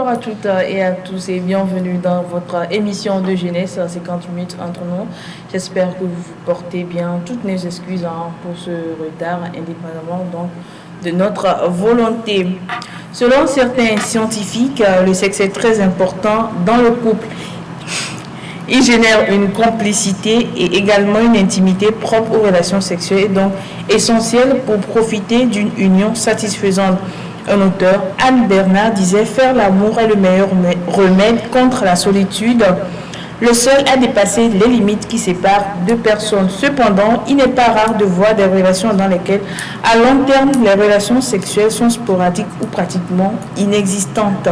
Bonsoir à toutes et à tous et bienvenue dans votre émission de jeunesse 50 minutes entre nous. J'espère que vous vous portez bien. Toutes nos excuses pour ce retard, indépendamment donc de notre volonté. Selon certains scientifiques, le sexe est très important dans le couple. Il génère une complicité et également une intimité propre aux relations sexuelles et donc essentielle pour profiter d'une union satisfaisante. Un auteur, Anne Bernard, disait « Faire l'amour est le meilleur remède contre la solitude, le seul à dépasser les limites qui séparent deux personnes. Cependant, il n'est pas rare de voir des relations dans lesquelles, à long terme, les relations sexuelles sont sporadiques ou pratiquement inexistantes. »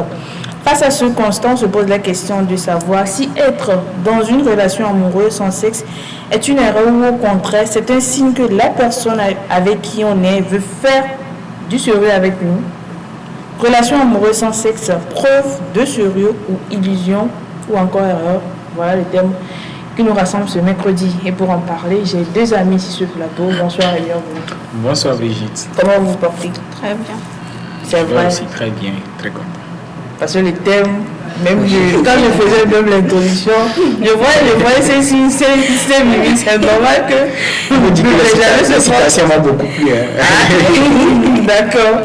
Face à ce constat, on se pose la question de savoir si être dans une relation amoureuse sans sexe est une erreur ou au contraire, c'est un signe que la personne avec qui on est veut faire du sérieux avec nous. Relation amoureuse sans sexe, preuve de sérieux ou illusion ou encore erreur. Voilà le thème qui nous rassemble ce mercredi. Et pour en parler, j'ai deux amis sur ce plateau. Bonsoir et bienvenue. Bonsoir Brigitte. Comment vous vous portez? Très bien. C'est vrai. Aussi très bien, très content. Parce que le thème, même quand je faisais même l'introduction, je voyais ces signes, ces mimiques. C'est normal que vous dites que la citation m'a beaucoup plu. D'accord.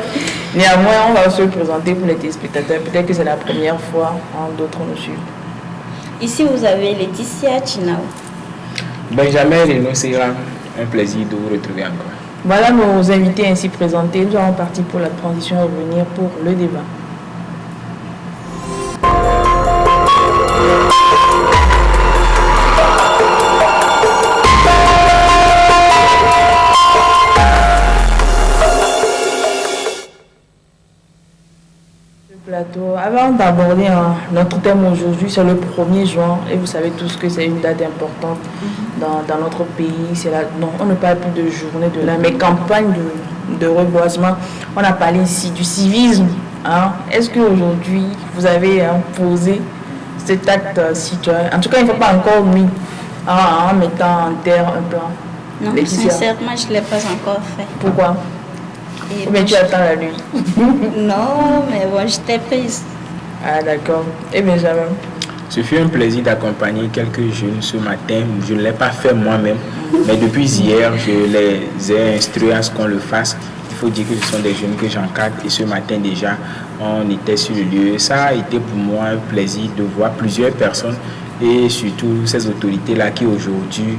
Néanmoins, on va se présenter pour les téléspectateurs. Peut-être que c'est la première fois, d'autres nous suivent. Ici, vous avez Laetitia Chinao. Benjamin Renaud, c'est un plaisir de vous retrouver encore. Voilà nos invités ainsi présentés. Nous allons partir pour la transition et revenir pour le débat. Avant d'aborder notre thème aujourd'hui, c'est le 1er juin et vous savez tous que c'est une date importante dans notre pays. Non, on ne parle plus de journée de la, mais campagne de reboisement. On a parlé ici du civisme. Est-ce qu'aujourd'hui, vous avez posé cet acte citoyen? En tout cas, il ne faut pas encore mis en mettant en terre un plan. Non, sincèrement, je ne l'ai pas encore fait. Pourquoi? Mais tu attends la nuit. Non, mais bon, j'étais prise. Ah d'accord. Et Benjamin? Ce fut un plaisir d'accompagner quelques jeunes ce matin. Je ne l'ai pas fait moi-même, mais depuis hier, je les ai instruits à ce qu'on le fasse. Il faut dire que ce sont des jeunes que j'encadre et ce matin déjà, on était sur le lieu. Ça a été pour moi un plaisir de voir plusieurs personnes et surtout ces autorités-là qui aujourd'hui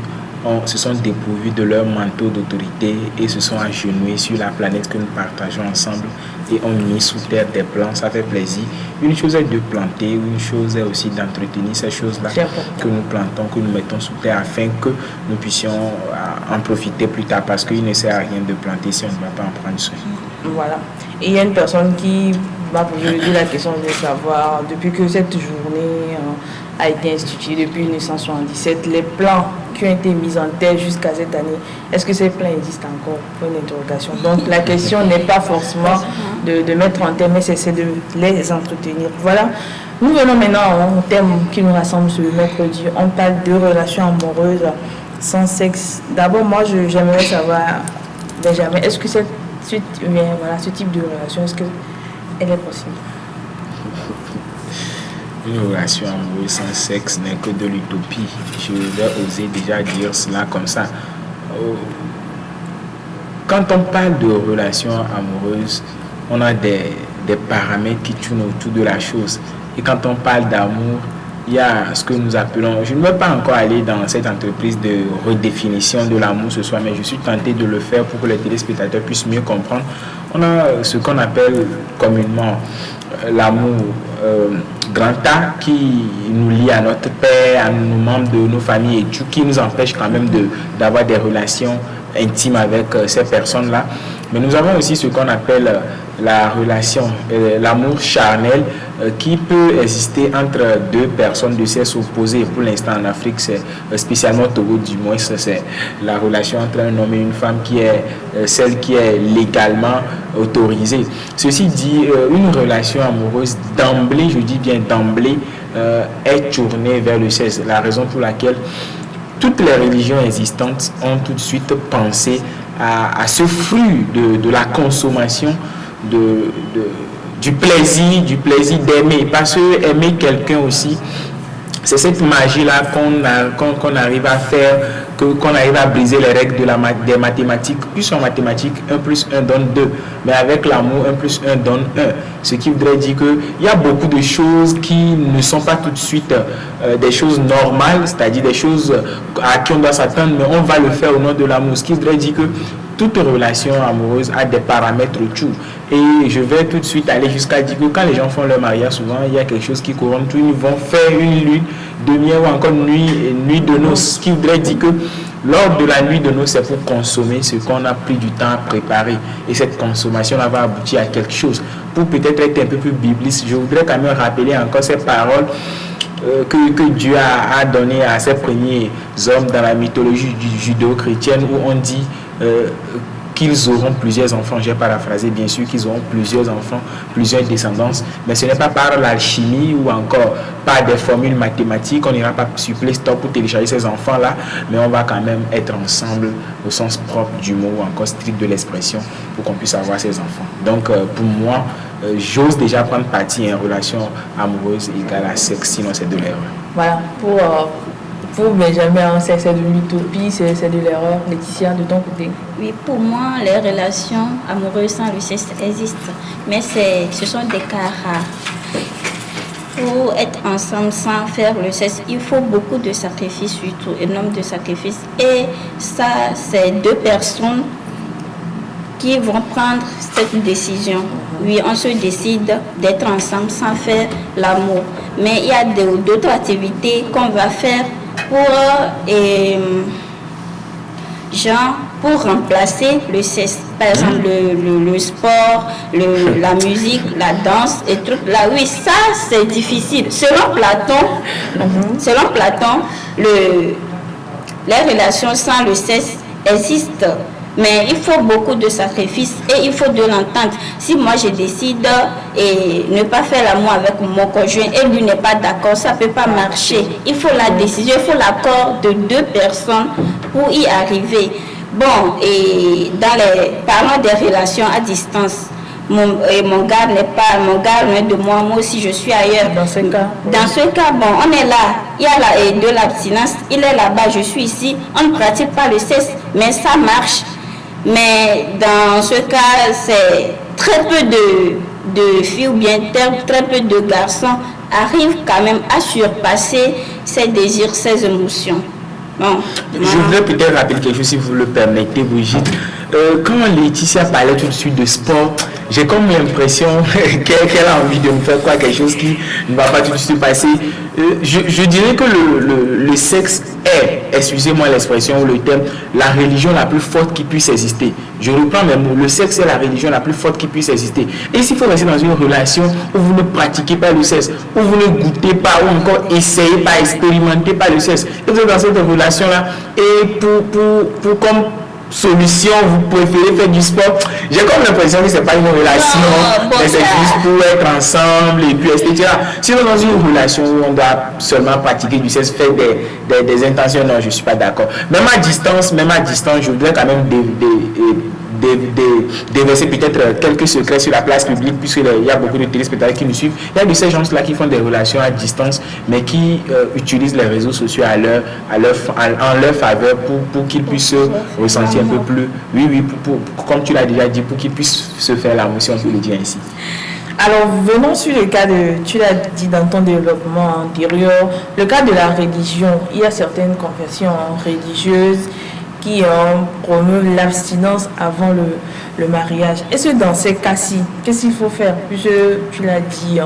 se sont dépourvus de leur manteau d'autorité et se sont agenouillés sur la planète que nous partageons ensemble et ont mis sous terre des plants. Ça fait plaisir. Une chose est de planter, une chose est aussi d'entretenir ces choses-là que nous plantons, que nous mettons sous terre afin que nous puissions en profiter plus tard parce qu'il ne sert à rien de planter si on ne va pas en prendre soin. Voilà. Et il y a une personne qui m'a posé la question de savoir, depuis que cette journée a été instituée depuis 1977, les plans qui ont été mis en terre jusqu'à cette année, est-ce que ces plans existent encore? Pour une interrogation. Donc la question n'est pas forcément de mettre en terre, mais c'est de les entretenir. Voilà. Nous venons maintenant au thème qui nous rassemble ce mercredi. On parle de relations amoureuses sans sexe. D'abord, moi, j'aimerais savoir, Benjamin, est-ce que ce type de relation, est-ce qu'elle est possible? Une relation amoureuse sans sexe n'est que de l'utopie. Je vais oser déjà dire cela comme ça. Quand on parle de relation amoureuse, on a des paramètres qui tournent autour de la chose. Et quand on parle d'amour, il y a ce que nous appelons, je ne vais pas encore aller dans cette entreprise de redéfinition de l'amour ce soir, mais je suis tenté de le faire pour que les téléspectateurs puissent mieux comprendre. On a ce qu'on appelle communément l'amour grand A qui nous lie à notre père, à nos membres de nos familles et tout, qui nous empêche quand même d'avoir des relations intimes avec ces personnes-là. Mais nous avons aussi ce qu'on appelle la relation, l'amour charnel qui peut exister entre deux personnes de sexe opposé. Pour l'instant en Afrique, c'est spécialement au Togo du moins, c'est la relation entre un homme et une femme qui est celle qui est légalement autorisée. Ceci dit, une relation amoureuse d'emblée, je dis bien d'emblée, est tournée vers le sexe. La raison pour laquelle toutes les religions existantes ont tout de suite pensé à ce flux de la consommation du du plaisir d'aimer. Parce que aimer quelqu'un aussi, c'est cette magie-là qu'on arrive à faire, qu'on arrive à briser les règles des mathématiques. Plus en mathématiques, 1 plus 1 donne 2. Mais avec l'amour, 1 plus 1 donne 1. Ce qui voudrait dire qu'il y a beaucoup de choses qui ne sont pas tout de suite des choses normales, c'est-à-dire des choses à qui on doit s'attendre, mais on va le faire au nom de l'amour. Ce qui voudrait dire que toute relation amoureuse a des paramètres tout. Et je vais tout de suite aller jusqu'à dire que quand les gens font leur mariage, souvent il y a quelque chose qui couronne tout. Ils vont faire une lune de miel ou encore nuit de noces. Ce qui voudrait dire que lors de la nuit de noces, c'est pour consommer ce qu'on a pris du temps à préparer. Et cette consommation-là va aboutir à quelque chose. Pour peut-être être un peu plus bibliste, je voudrais quand même rappeler encore ces paroles que Dieu a donné à ses premiers hommes dans la mythologie judéo-chrétienne, où on dit qu'ils auront plusieurs enfants. J'ai paraphrasé, bien sûr, qu'ils auront plusieurs enfants, plusieurs descendances, mais ce n'est pas par l'alchimie ou encore par des formules mathématiques. On n'ira pas sur Play Store pour télécharger ces enfants-là, mais on va quand même être ensemble au sens propre du mot ou encore strict de l'expression pour qu'on puisse avoir ces enfants. Donc pour moi, j'ose déjà prendre parti en relation amoureuse égale à sexe, sinon c'est de l'erreur. Voilà, pour Benjamin, c'est de l'utopie, c'est de l'erreur. Laetitia, de ton côté? Oui, pour moi, les relations amoureuses sans le sexe existent, mais ce sont des cas rares. Pour être ensemble sans faire le sexe, il faut beaucoup de sacrifices, surtout énorme de sacrifices. Et ça, c'est 2 personnes qui vont prendre cette décision. Oui, on se décide d'être ensemble sans faire l'amour. Mais il y a d'autres activités qu'on va faire pour remplacer le sexe. Par exemple, le sport, la musique, la danse et trucs là. Oui, ça c'est difficile. Selon Platon, les relations sans le sexe existent. Mais il faut beaucoup de sacrifices et il faut de l'entente. Si moi je décide et ne pas faire l'amour avec mon conjoint et lui n'est pas d'accord, ça ne peut pas marcher. Il faut la décision, il faut l'accord de 2 personnes pour y arriver. Bon, et parlant des relations à distance, mon gars loin de moi, moi aussi je suis ailleurs. Dans ce cas, bon, on est là, il y a de l'abstinence, il est là-bas, je suis ici, on ne pratique pas le sexe, mais ça marche. Mais dans ce cas, c'est très peu de filles ou bien très peu de garçons arrivent quand même à surpasser ces désirs, ces émotions. Bon, je voudrais peut-être rappeler quelque chose si vous le permettez, Brigitte. Quand Laetitia parlait tout de suite de sport, j'ai comme l'impression qu'elle a envie de me faire quelque chose qui ne va pas tout de suite passer. Je dirais que le sexe est, excusez-moi l'expression ou le terme, la religion la plus forte qui puisse exister. Je reprends mes mots, le sexe est la religion la plus forte qui puisse exister. Et s'il faut rester dans une relation où vous ne pratiquez pas le sexe, où vous ne goûtez pas, ou encore essayez pas, expérimentez pas le sexe, et vous êtes dans cette relation-là, et pour comme solution, vous préférez faire du sport. J'ai comme l'impression que ce n'est pas une relation, mais c'est juste pour être ensemble et puis etc. Sinon, dans une relation où on doit seulement pratiquer du sexe, faire des intentions, non, je ne suis pas d'accord. Même à distance, je voudrais quand même déverser peut-être quelques secrets sur la place publique, puisqu'il y a beaucoup de téléspectateurs qui nous suivent. Il y a de ces gens-là qui font des relations à distance, mais qui utilisent les réseaux sociaux en leur faveur pour qu'ils puissent se ressentir un peu plus, comme tu l'as déjà dit, pour qu'ils puissent se faire l'amour, si on peut le dire ainsi. Alors, venons sur le cas tu l'as dit dans ton développement antérieur, le cas de la religion. Il y a certaines confessions religieuses qui promeuvent l'abstinence avant le mariage. Est-ce que dans ces cas-ci, qu'est-ce qu'il faut faire? Puisque tu l'as dit,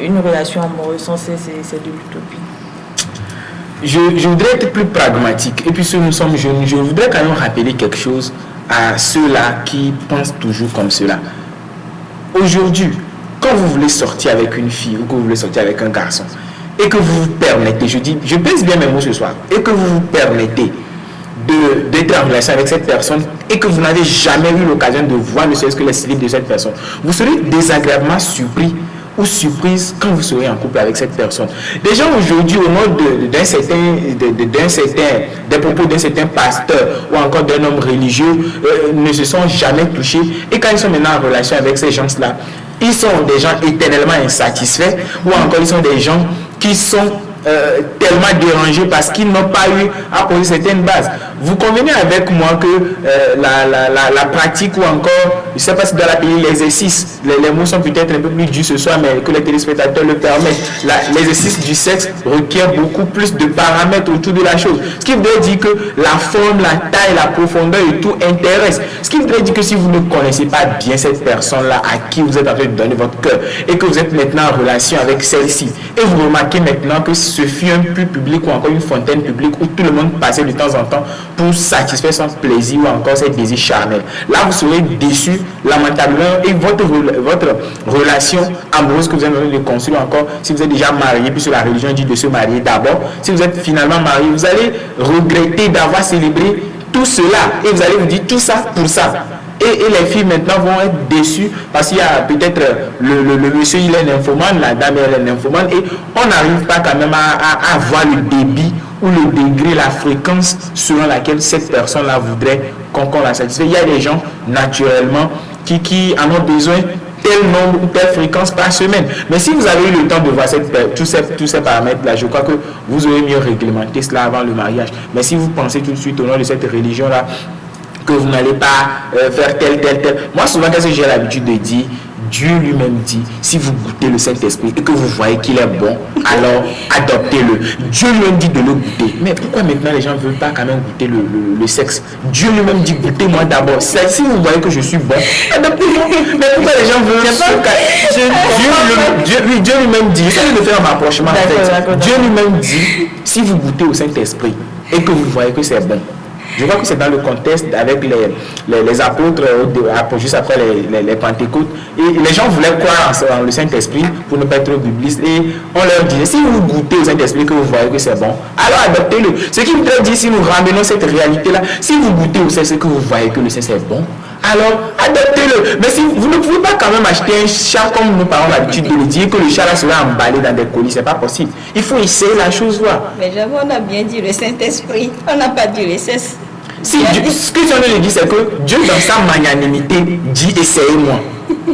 une relation amoureuse sans cesse, c'est de l'utopie. Je voudrais être plus pragmatique. Et puis, si nous sommes jeunes, je voudrais quand même rappeler quelque chose à ceux-là qui pensent toujours comme cela. Aujourd'hui, quand vous voulez sortir avec une fille ou que vous voulez sortir avec un garçon, et que vous vous permettez, je pèse bien mes mots ce soir, et que vous vous permettez d'être en relation avec cette personne et que vous n'avez jamais eu l'occasion de voir ne serait-ce que les slips de cette personne, vous serez désagréablement surpris ou surprise quand vous serez en couple avec cette personne. Des gens aujourd'hui, au nom des propos d'un certain pasteur ou encore d'un homme religieux, ne se sont jamais touchés. Et quand ils sont maintenant en relation avec ces gens-là, ils sont des gens éternellement insatisfaits ou encore ils sont des gens qui sont tellement dérangés parce qu'ils n'ont pas eu à poser certaines bases. Vous convenez avec moi que la pratique ou encore, je ne sais pas si dans l'appeler l'exercice, les mots sont peut-être un peu plus durs ce soir, mais que les téléspectateurs le permettent. L'exercice du sexe requiert beaucoup plus de paramètres autour de la chose. Ce qui voudrait dire que la forme, la taille, la profondeur et tout intéresse. Ce qui voudrait dire que si vous ne connaissez pas bien cette personne-là à qui vous êtes en train de donner votre cœur et que vous êtes maintenant en relation avec celle-ci et vous remarquez maintenant que ce fut un puits public ou encore une fontaine publique où tout le monde passait de temps en temps pour satisfaire son plaisir ou encore ses désirs charnels. Là, vous serez déçu, lamentablement, et votre relation amoureuse que vous êtes en train de construire encore, si vous êtes déjà marié, puisque la religion dit de se marier d'abord, si vous êtes finalement marié, vous allez regretter d'avoir célébré tout cela et vous allez vous dire tout ça pour ça. Et les filles maintenant vont être déçues parce qu'il y a peut-être le monsieur il est nymphomane, la dame elle est nymphomane et on n'arrive pas quand même à voir le débit ou le degré, la fréquence selon laquelle cette personne-là voudrait qu'on la satisfait. Il y a des gens naturellement qui en ont besoin tel nombre ou telle fréquence par semaine. Mais si vous avez eu le temps de voir tous ces paramètres-là, je crois que vous aurez mieux réglementé cela avant le mariage. Mais si vous pensez tout de suite au nom de cette religion-là, que vous n'allez pas faire tel. Moi, souvent, qu'est-ce que j'ai l'habitude de dire? Dieu lui-même dit, si vous goûtez le Saint-Esprit et que vous voyez qu'il est bon, alors adoptez-le. Dieu lui-même dit de le goûter. Mais pourquoi maintenant les gens ne veulent pas quand même goûter le sexe? Dieu lui-même dit, goûtez-moi d'abord. Si vous voyez que je suis bon, adoptez-moi. Mais pourquoi les gens veulent Dieu lui-même dit, j'essaie de faire un rapprochement. Dieu lui-même dit, si vous goûtez au Saint-Esprit et que vous voyez que c'est bon, je crois que c'est dans le contexte avec les apôtres, juste après les Pentecôtes. Et les gens voulaient croire en le Saint-Esprit pour ne pas être bibliste. Et on leur disait, si vous goûtez au Saint-Esprit que vous voyez que c'est bon, alors adoptez-le. Ce qui voudrait dire, si nous ramenons cette réalité-là, si vous goûtez au Saint-Esprit que vous voyez que le Saint est bon, alors adoptez-le. Mais si vous ne pouvez pas quand même acheter un chat comme nous parlons l'habitude de le dire, que le chat là sera emballé dans des colis, c'est pas possible. Il faut essayer la chose, voir. Mais j'avoue, on a bien dit le Saint-Esprit, on n'a pas dit le cesse. Si Dieu, ce que j'en ai dit, c'est que Dieu, dans sa magnanimité, dit essayez-moi.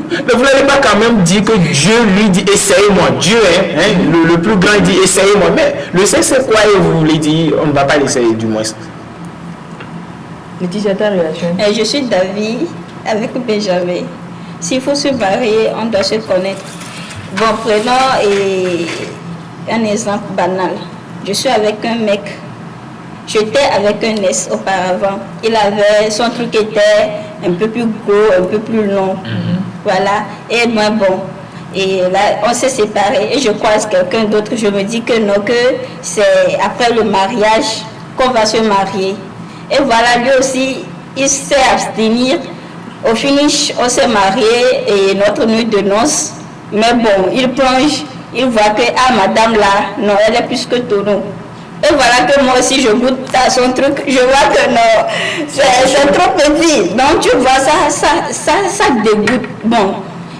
Mais vous n'allez pas quand même dire que Dieu lui dit essayez-moi. Dieu, le plus grand, dit essayez-moi. Mais le sexe, c'est quoi? Et vous voulez dire, on ne va pas l'essayer du moins. Laetitia, ta relation? Je suis d'avis avec Benjamin. S'il faut se marier, on doit se connaître. Bon, prenons un exemple banal. Je suis avec un mec. J'étais avec un S auparavant. Son truc était un peu plus gros, un peu plus long. Voilà. Et moins bon. Et là, on s'est séparés. Et je croise quelqu'un d'autre. Je me dis que non, que c'est après le mariage qu'on va se marier. Et voilà, lui aussi, il s'est abstenir. Au finish, on s'est mariés et notre nuit de noces. Mais bon, il plonge. Il voit que, madame là, non, elle est plus que tonneau. Et voilà que moi aussi je goûte à son truc, je vois que non, c'est trop petit. Donc tu vois, ça dégoûte. Bon,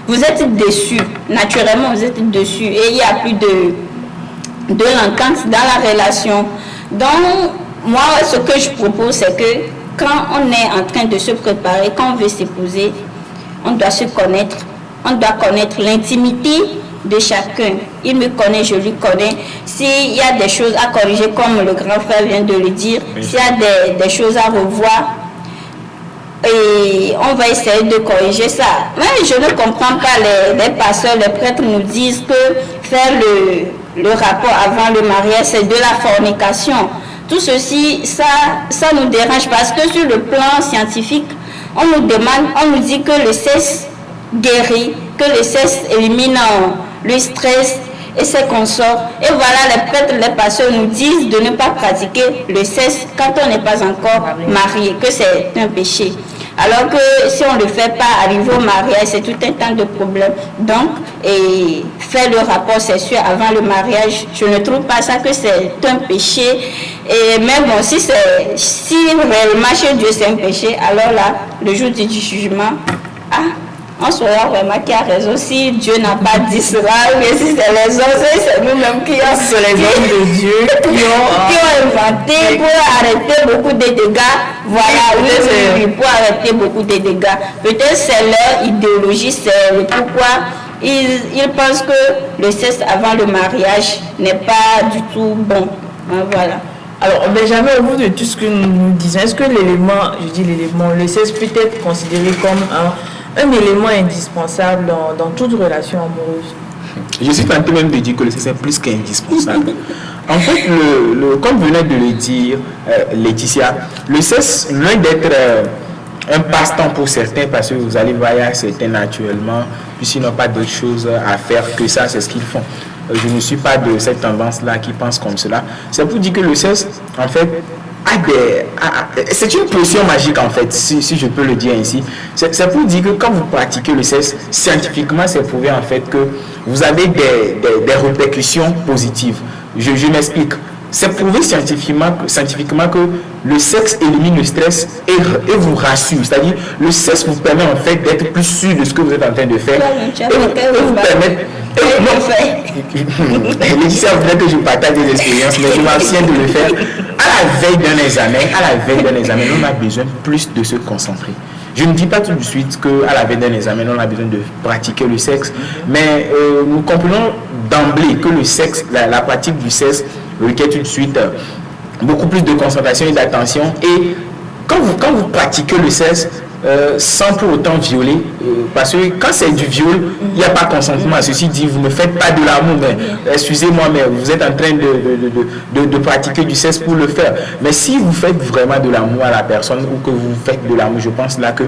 vous êtes déçus, naturellement vous êtes déçus et il n'y a plus de l'entente dans la relation. Donc moi ce que je propose c'est que quand on est en train de se préparer, quand on veut s'épouser, on doit se connaître, on doit connaître l'intimité de chacun. Il me connaît, je lui connais. S'il y a des choses à corriger, comme le grand frère vient de le dire, s'il y a des choses à revoir, et on va essayer de corriger ça. Mais je ne comprends pas, les pasteurs, les prêtres nous disent que faire le rapport avant le mariage, c'est de la fornication. Tout ceci, ça nous dérange parce que sur le plan scientifique, on nous dit que le sexe guérit, que le sexe élimine le stress et ses consorts. Et voilà, les prêtres, les pasteurs nous disent de ne pas pratiquer le sexe quand on n'est pas encore marié, que c'est un péché. Alors que si on ne le fait pas, arriver au mariage, c'est tout un tas de problèmes. Donc, faire le rapport sexuel avant le mariage, je ne trouve pas ça que c'est un péché. Et même bon, si réellement chez Dieu c'est un péché, alors là, le jour du jugement, on saura vraiment qui a raison si Dieu n'a pas dit cela, ou bien si c'est les hommes, c'est nous-mêmes qui ont... C'est les hommes de Dieu qui ont inventé pour arrêter beaucoup de dégâts. Voilà, oui, pour arrêter beaucoup de dégâts. Peut-être c'est leur idéologie, c'est le pourquoi ils pensent que le sexe avant le mariage n'est pas du tout bon. Voilà. Alors, Benjamin, au bout de tout ce que nous disons, est-ce que le sexe peut être considéré comme un élément indispensable dans toute relation amoureuse? Je suis tenté même de dire que le sexe est plus qu'indispensable. En fait, comme venait de le dire Laetitia, le sexe, loin d'être un passe-temps pour certains, parce que vous allez voir, il y a certains naturellement, puisqu'ils n'ont pas d'autre chose à faire que ça, c'est ce qu'ils font. Je ne suis pas de cette tendance-là qui pense comme cela. C'est pour dire que le sexe, en fait, c'est une potion magique, en fait, si je peux le dire ainsi. C'est pour dire que quand vous pratiquez le sexe, scientifiquement, c'est prouvé, en fait, que vous avez des répercussions positives. Je m'explique. C'est prouvé scientifiquement que le sexe élimine le stress et vous rassure. C'est-à-dire, le sexe vous permet en fait d'être plus sûr de ce que vous êtes en train de faire. Et vous permet... Laetitia voudrait que je partage des expériences, mais je m'abstiens de le faire. À la veille d'un examen, on a besoin plus de se concentrer. Je ne dis pas tout de suite qu'à la veille d'un examen, on a besoin de pratiquer le sexe, mais nous comprenons d'emblée que le sexe, la pratique du sexe requiert tout de suite beaucoup plus de concentration et d'attention. Et quand vous pratiquez le sexe, sans pour autant violer, parce que quand c'est du viol, il n'y a pas consentement. Ceci dit, vous ne faites pas de l'amour, mais excusez-moi, mais vous êtes en train de pratiquer du sexe pour le faire. Mais si vous faites vraiment de l'amour à la personne ou que vous faites de l'amour, je pense là que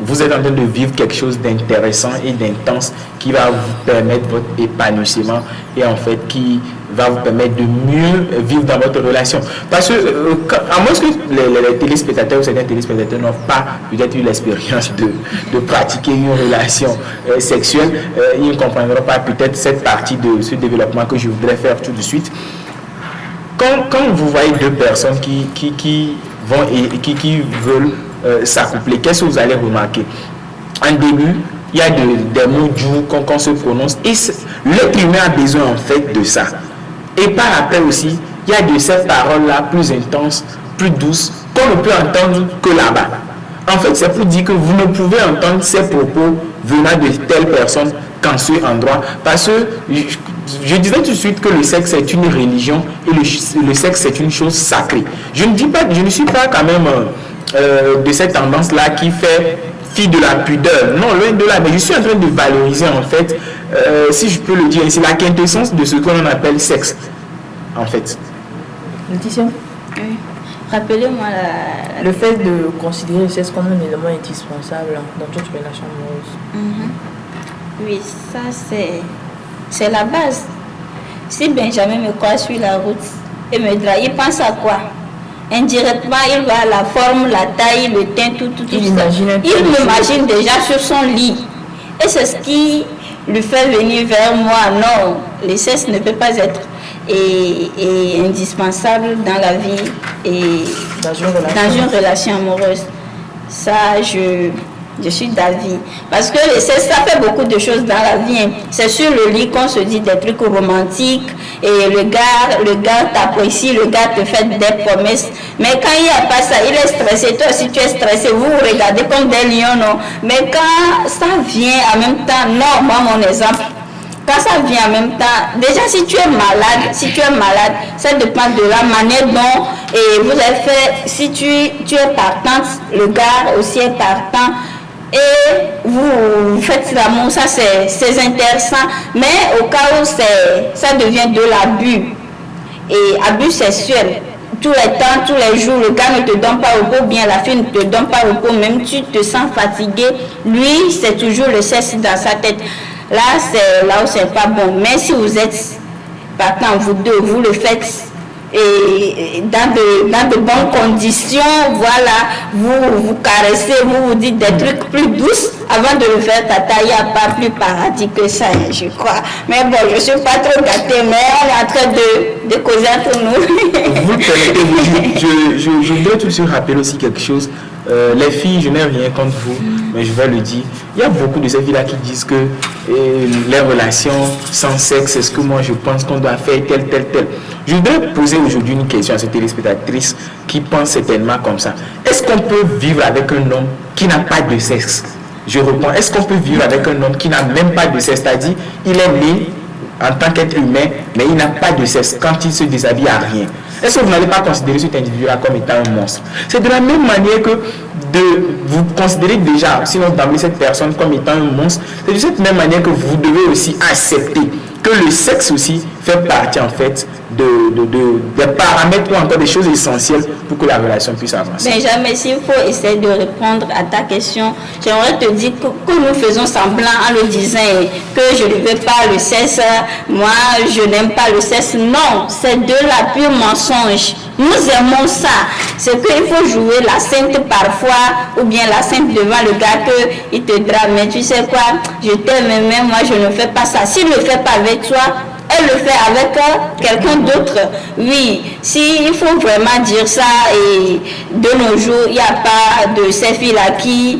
vous êtes en train de vivre quelque chose d'intéressant et d'intense qui va vous permettre votre épanouissement et en fait qui va vous permettre de mieux vivre dans votre relation. Parce que, à moins que les téléspectateurs ou certains téléspectateurs n'ont pas peut-être eu l'expérience de pratiquer une relation sexuelle, ils ne comprendront pas peut-être cette partie de ce développement que je voudrais faire tout de suite. Quand vous voyez deux personnes qui veulent s'accoupler, qu'est-ce que vous allez remarquer? En début, il y a des mots doux qu'on se prononce et l'être humain a besoin en fait de ça. Et par après aussi, il y a de ces paroles-là plus intenses, plus douces, qu'on ne peut entendre que là-bas. En fait, c'est pour dire que vous ne pouvez entendre ces propos venant de telle personne qu'en ce endroit. Parce que je disais tout de suite que le sexe est une religion et le sexe c'est une chose sacrée. Je ne suis pas quand même de cette tendance-là qui fait fi de la pudeur. Non, loin de là, mais je suis en train de valoriser en fait, si je peux le dire ainsi, la quintessence de ce qu'on appelle sexe, en fait. Laetitia? Oui. Rappelez-moi le fait de considérer le sexe comme un élément indispensable dans toute relation amoureuse. Oui, ça c'est la base. Si Benjamin me croise sur la route et me drague, il pense à quoi? Indirectement, il va à la forme, la taille, le teint, tout ça. Il m'imagine déjà sur son lit. Et c'est ce qui lui fait venir vers moi. Non, le sexe ne peut pas être indispensable dans la vie et dans une relation amoureuse. Ça, je suis d'avis. Parce que le sexe, ça fait beaucoup de choses dans la vie. C'est sur le lit qu'on se dit des trucs romantiques et le gars t'apprécie, le gars te fait des promesses. Mais quand il n'y a pas ça, il est stressé. Toi aussi tu es stressé, vous vous regardez comme des lions, non? Mais quand ça vient en même temps, non, moi mon exemple, quand ça vient en même temps, déjà si tu es malade, ça dépend de la manière dont vous avez fait. Si tu es partante, le gars aussi est partant. Et vous faites l'amour, ça c'est intéressant, mais au cas où ça devient de l'abus, et abus sexuel, tous les temps, tous les jours, le gars ne te donne pas repos, bien la fille ne te donne pas repos, même tu te sens fatigué, lui c'est toujours le sexe dans sa tête. Là c'est là où c'est pas bon, mais si vous êtes partant, vous deux, vous le faites et dans de bonnes conditions, voilà, vous caressez, vous dites des trucs plus douces avant de le faire tata, il n'y a pas plus paradis que ça, je crois. Mais bon, je ne suis pas trop gâtée, mais on est en train de causer entre nous. Vous permettez, je voudrais tout de suite rappeler aussi quelque chose. les filles, je n'ai rien contre vous, mais je vais le dire. Il y a beaucoup de ces filles-là qui disent que les relations sans sexe, c'est ce que moi je pense qu'on doit faire tel. Je voudrais poser aujourd'hui une question à ces téléspectatrices qui pensent certainement comme ça. Est-ce qu'on peut vivre avec un homme qui n'a pas de sexe? Je réponds, est-ce qu'on peut vivre avec un homme qui n'a même pas de sexe? C'est-à-dire, il est né en tant qu'être humain, mais il n'a pas de sexe. Quand il se déshabille, à rien. Est-ce que vous n'allez pas considérer cet individu-là comme étant un monstre? C'est de la même manière que vous considérez déjà, sinon d'emblée cette personne comme étant un monstre, c'est de cette même manière que vous devez aussi accepter que le sexe aussi fait partie en fait des paramètres ou encore des choses essentielles pour que la relation puisse avancer. Benjamin, s'il faut essayer de répondre à ta question, j'aimerais te dire que nous faisons semblant en le disant que je ne veux pas le sexe, moi je n'aime pas le sexe. Non, c'est de la pure mensonge. Nous aimons ça. C'est qu'il faut jouer la sainte parfois ou bien la sainte devant le gars qu'il te drape. Mais tu sais quoi, je t'aime, mais moi je ne fais pas ça. S'il ne le fait pas avec toi, elle le fait avec quelqu'un d'autre. Oui, il faut vraiment dire ça. Et de nos jours, il n'y a pas de ces filles-là qui...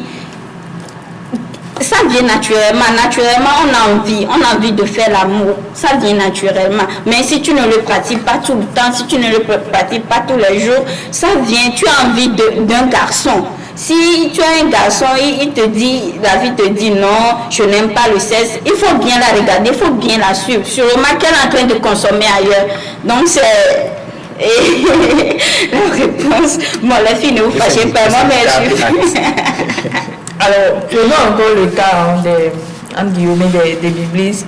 Ça vient naturellement. Naturellement, on a envie de faire l'amour. Ça vient naturellement. Mais si tu ne le pratiques pas tout le temps, si tu ne le pratiques pas tous les jours, ça vient. Tu as envie d'un garçon. Si tu as un garçon, la vie te dit non, je n'aime pas le sexe, il faut bien la regarder, il faut bien la suivre. Sûrement qu'elle est en train de consommer ailleurs. Donc c'est... la réponse, bon, les filles ne vous fâchez pas, moi, mais je suis... Alors, prenons encore le cas des biblistes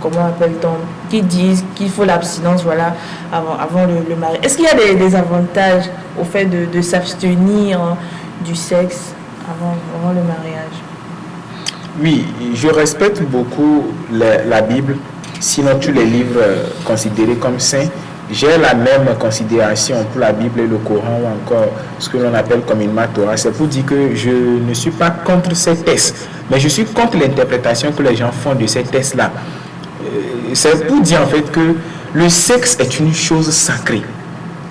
comment appelle-t-on, qui disent qu'il faut l'abstinence, voilà, avant le mariage. Est-ce qu'il y a des avantages au fait de s'abstenir du sexe avant le mariage? Oui, je respecte beaucoup la Bible, sinon tous les livres considérés comme saints. J'ai la même considération pour la Bible et le Coran ou encore ce que l'on appelle communément Torah. C'est pour dire que je ne suis pas contre ces tests, mais je suis contre l'interprétation que les gens font de ces tests-là. C'est pour dire en fait que le sexe est une chose sacrée.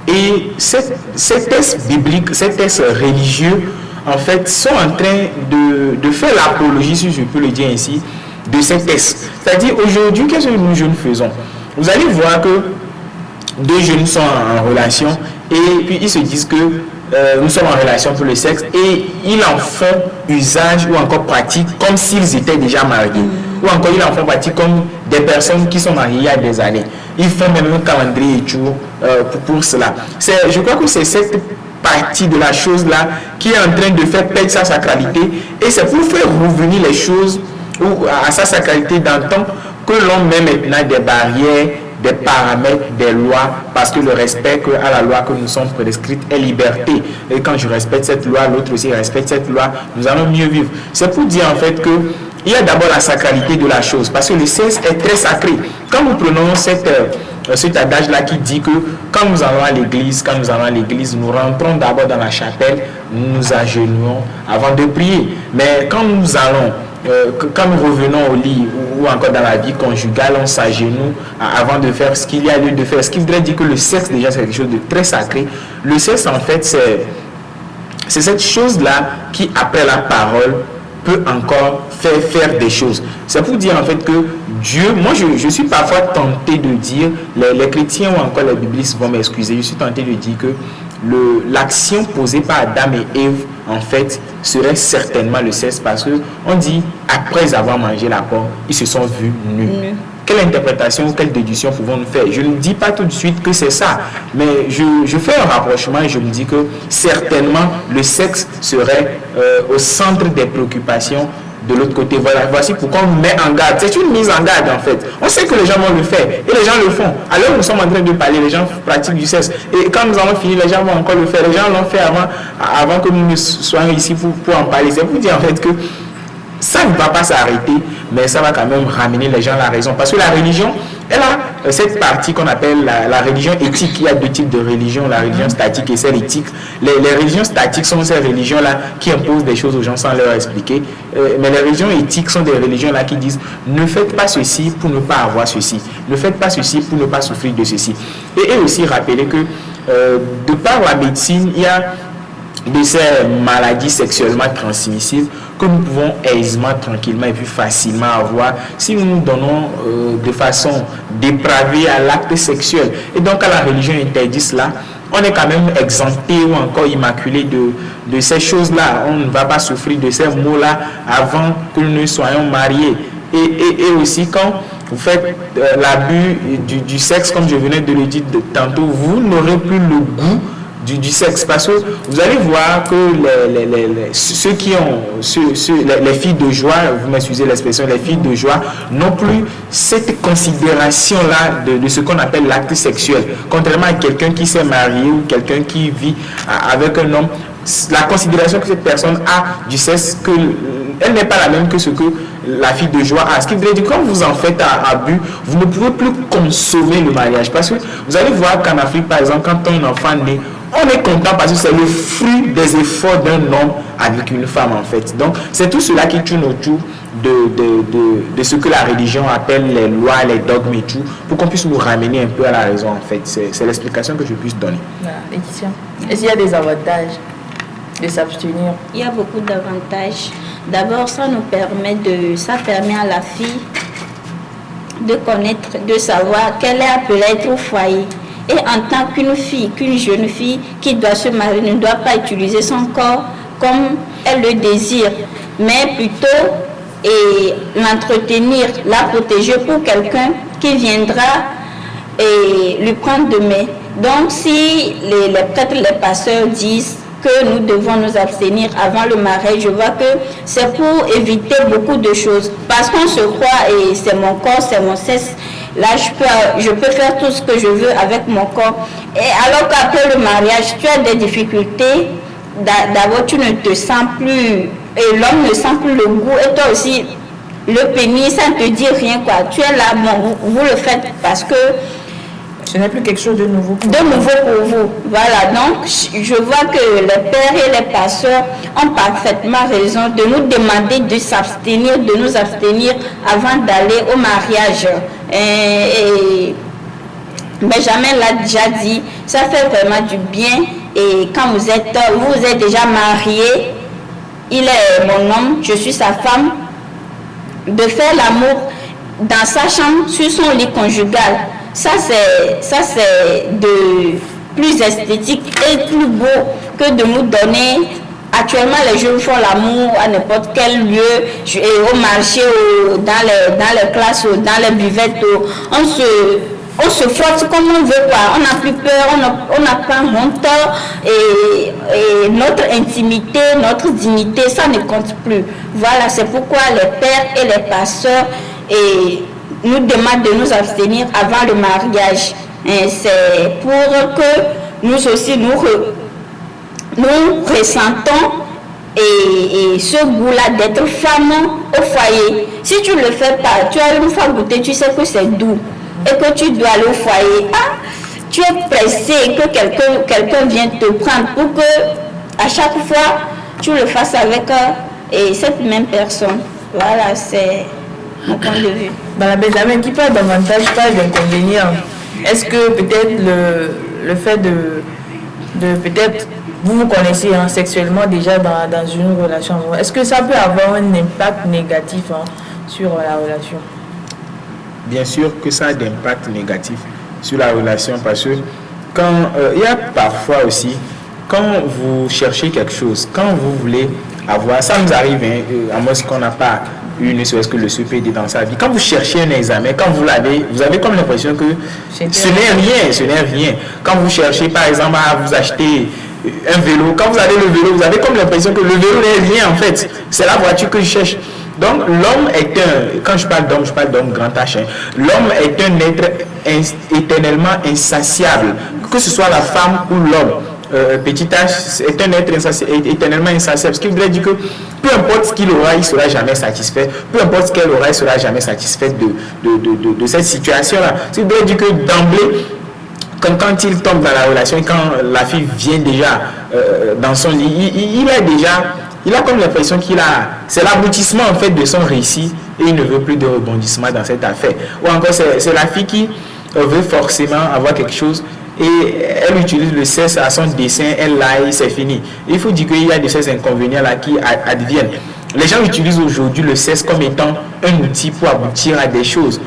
Et ces tests bibliques, ces tests religieux, en fait, sont en train de faire l'apologie, si je peux le dire ainsi, de ces tests. C'est-à-dire, aujourd'hui, qu'est-ce que nous jeunes faisons? Vous allez voir que deux jeunes sont en relation et puis ils se disent que nous sommes en relation pour le sexe et ils en font usage ou encore pratique comme s'ils étaient déjà mariés. Ou encore ils en font pratique comme des personnes qui sont mariées il y a des années. Ils font même un calendrier et tout pour cela. Je crois que c'est cette partie de la chose là qui est en train de faire perdre sa sacralité et c'est pour faire revenir les choses à sa sacralité dans le temps que l'on met maintenant des barrières, des paramètres, des lois, parce que le respect à la loi que nous sommes prescrites est liberté. Et quand je respecte cette loi, l'autre aussi respecte cette loi, nous allons mieux vivre. C'est pour dire en fait que il y a d'abord la sacralité de la chose, parce que le sexe est très sacré. Quand nous prenons cet adage-là qui dit que quand nous allons à l'église, nous rentrons d'abord dans la chapelle, nous nous agenouillons avant de prier. Mais quand nous allons quand nous revenons au lit ou encore dans la vie conjugale, on s'agenouille avant de faire ce qu'il y a lieu de faire. Ce qui voudrait dire que le sexe, déjà, c'est quelque chose de très sacré. Le sexe, en fait, c'est cette chose-là qui, après la parole, peut encore faire des choses. C'est pour dire, en fait, que Dieu, moi, je suis parfois tenté de dire, les chrétiens ou encore les biblistes vont m'excuser, je suis tenté de dire que l'action posée par Adam et Ève, en fait, serait certainement le sexe parce que on dit, après avoir mangé la pomme, ils se sont vus nus. Quelle interprétation ou quelle déduction pouvons-nous faire? Je ne dis pas tout de suite que c'est ça, mais je fais un rapprochement et je me dis que certainement le sexe serait au centre des préoccupations de l'autre côté. Voilà, voici pourquoi on met en garde. C'est une mise en garde en fait. On sait que les gens vont le faire et les gens le font. Alors nous sommes en train de parler, les gens pratiquent du sexe. Et quand nous allons finir, les gens vont encore le faire. Les gens l'ont fait avant que nous ne soyons ici pour en parler. C'est pour dire en fait que ça ne va pas s'arrêter, mais ça va quand même ramener les gens à la raison. Parce que la religion, elle a cette partie qu'on appelle la religion éthique. Il y a deux types de religion, la religion statique et celle éthique. Les religions statiques sont ces religions-là qui imposent des choses aux gens sans leur expliquer. Mais les religions éthiques sont des religions-là qui disent ne faites pas ceci pour ne pas avoir ceci. Ne faites pas ceci pour ne pas souffrir de ceci. Et aussi rappeler que de par la médecine, il y a de ces maladies sexuellement transmissibles que nous pouvons aisément, tranquillement et puis facilement avoir si nous nous donnons de façon dépravée à l'acte sexuel. Et donc, à la religion interdit cela, on est quand même exempté ou encore immaculé de ces choses-là. On ne va pas souffrir de ces maux-là avant que nous ne soyons mariés. Et aussi, quand vous faites l'abus du sexe, comme je venais de le dire tantôt, vous n'aurez plus le goût du sexe, parce que vous allez voir que ceux qui ont les filles de joie, vous m'excusez l'expression, les filles de joie n'ont plus cette considération là de ce qu'on appelle l'acte sexuel, contrairement à quelqu'un qui s'est marié ou quelqu'un qui vit avec un homme. La considération que cette personne a du sexe, elle n'est pas la même que ce que la fille de joie a. Ce qui veut dire que quand vous en faites abus, vous ne pouvez plus consommer le mariage. Parce que vous allez voir qu'en Afrique, par exemple, quand un enfant naît, on est content parce que c'est le fruit des efforts d'un homme avec une femme, en fait. Donc, c'est tout cela qui tourne autour de ce que la religion appelle les lois, les dogmes et tout, pour qu'on puisse nous ramener un peu à la raison, en fait. C'est l'explication que je puisse donner. Voilà, Laetitia. Est-ce qu'il y a des avantages de s'abstenir? Il y a beaucoup d'avantages. D'abord, ça permet à la fille de connaître, de savoir qu'elle est appelée à être au foyer. Et en tant qu'une jeune fille qui doit se marier, ne doit pas utiliser son corps comme elle le désire, mais plutôt l'entretenir, la protéger pour quelqu'un qui viendra et lui prendre de main. Donc si peut-être les pasteurs disent que nous devons nous abstenir avant le mariage, je vois que c'est pour éviter beaucoup de choses. Parce qu'on se croit, et c'est mon corps, c'est mon sexe, là je peux faire tout ce que je veux avec mon corps. Et alors qu'après le mariage, tu as des difficultés. D'abord, tu ne te sens plus, et l'homme ne sent plus le goût, et toi aussi, le pénis, ça ne te dit rien, quoi. Tu es là, bon, vous le faites parce que ce n'est plus quelque chose de nouveau pour vous. Voilà, donc je vois que les pères et les pasteurs ont parfaitement raison de nous demander de nous abstenir avant d'aller au mariage. Et Benjamin l'a déjà dit, ça fait vraiment du bien. Et quand vous êtes déjà marié, il est mon homme, je suis sa femme, de faire l'amour dans sa chambre sur son lit conjugal. Ça c'est de plus esthétique et plus beau que de nous donner. Actuellement, les jeunes font l'amour à n'importe quel lieu, au marché, dans les classes, dans les buvettes. On se frotte comme on veut, quoi. On n'a plus peur, on n'a pas honte. Et notre intimité, notre dignité, ça ne compte plus. Voilà, c'est pourquoi les pères et les pasteurs nous demandent de nous abstenir avant le mariage. Et c'est pour que nous aussi, nous ressentons et ce goût-là d'être femme au foyer. Si tu ne le fais pas, tu as une fois goûté, tu sais que c'est doux et que tu dois aller au foyer. Tu es pressé que quelqu'un vienne te prendre pour que à chaque fois tu le fasses avec cette même personne. Voilà, c'est mon point de vue. Madame Benjamin, qui parle d'avantages, pas d'inconvénients. Est-ce que peut-être le fait de peut-être vous connaissez sexuellement déjà dans une relation, est-ce que ça peut avoir un impact négatif sur la relation? Bien sûr que ça a d'impact négatif sur la relation, parce que quand il y a parfois aussi, quand vous cherchez quelque chose, quand vous voulez avoir, ça nous arrive, à moins qu'on n'a pas eu ne serait-ce que le CPD dans sa vie, quand vous cherchez un examen, quand vous l'avez, vous avez comme l'impression que ce n'est rien. Quand vous cherchez par exemple à vous acheter un vélo, quand vous avez le vélo, vous avez comme l'impression que le vélo n'est rien en fait, c'est la voiture que je cherche. Donc l'homme quand je parle d'homme grand H, l'homme est un être éternellement insatiable, que ce soit la femme ou l'homme. Petit H est un être éternellement insatiable, ce qui voudrait dire que peu importe ce qu'il aura, il ne sera jamais satisfait. Peu importe ce qu'elle aura, il ne sera jamais satisfait de cette situation-là. Ce qui voudrait dire que d'emblée, quand il tombe dans la relation, quand la fille vient déjà dans son lit, il a comme l'impression c'est l'aboutissement en fait de son récit et il ne veut plus de rebondissement dans cette affaire. Ou encore c'est la fille qui veut forcément avoir quelque chose et elle utilise le sexe à son dessein, elle l'aille, c'est fini. Il faut dire qu'il y a de ces inconvénients là qui adviennent. Les gens utilisent aujourd'hui le sexe comme étant un outil pour aboutir à des choses.